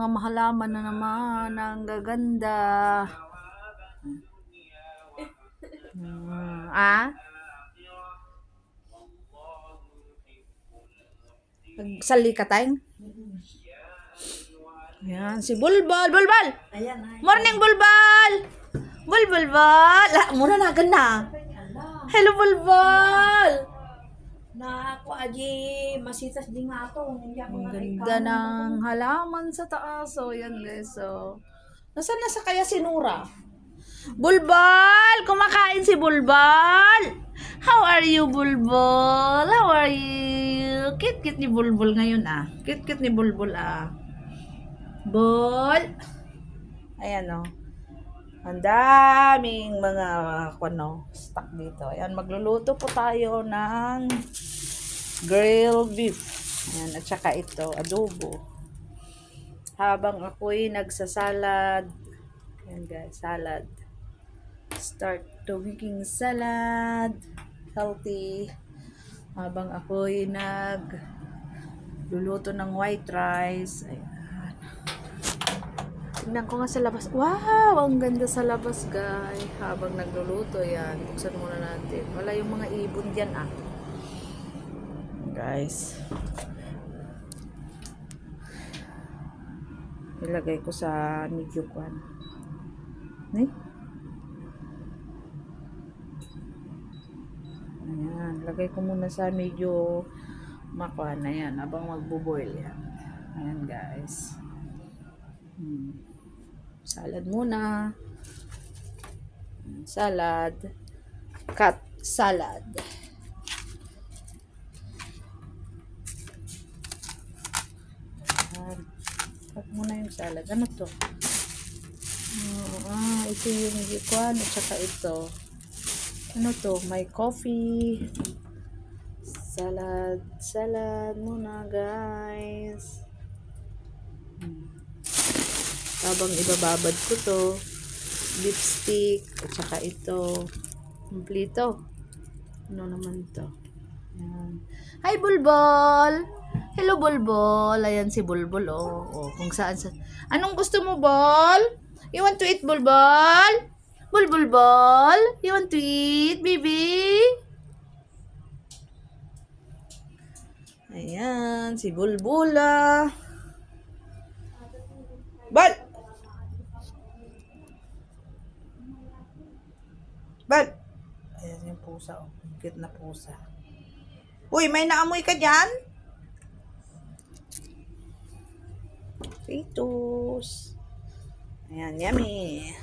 Mga mahalaman na naman. Ang gaganda. Nagsali ka tayong? Ayan, si Bulbul. Bulbul! Ayan, Morning, Bulbul! Bulbul! Muna na, ganda. Hello, Bulbul! na ako aji masitas din nga ako. Ang ganda ng halaman sa taas. So, yan guys. So, nasaan na sa kaya si Nura? Bulbul! Kumakain si Bulbul! How are you, Bulbul? How are you? Kit-kit ni Bulbul ngayon ah. Kit-kit ni Bulbul ah. Bul! Ayan o. Ang daming mga stock dito. Ayan, magluluto po tayo ng grilled beef. Ayan, at saka ito, adobo. Habang ako'y nagsasalad. Ayan guys, salad. Start to making salad. Healthy. Habang ako'y nagluluto ng white rice. Ayan. Tignan ko nga sa labas. Wow! Ang ganda sa labas, guys. Habang nagluluto, yan. Buksan muna natin. Wala yung mga ibon dyan, ah. Guys. Ilagay ko sa medyo kwan. Ayan. Lagay ko muna sa medyo makwan. Ayan. Habang magbo-boil yan. Ayan, guys. Salad muna. Salad. Cut salad. Cut muna yung salad. Ano to? Ito yung gikuan at saka ito. Ano to? May coffee. Salad. Salad muna, guys. Habang ibababad ko to, beef stick, at saka ito, kumplito. Ano naman to? Ayan. Hi, Bulbul! Hello, Bulbul! Ayan si Bulbul, oh. Oh, kung saan sa... Anong gusto mo, Bol? You want to eat, Bulbul? Bulbul, Bol? You want to eat, baby? Ayan, si Bulbula. Bal! Bal! Ayan yung pusa, oh. Cute na pusa. Uy, may naamoy ka dyan? Pitos. Ayan, yummy.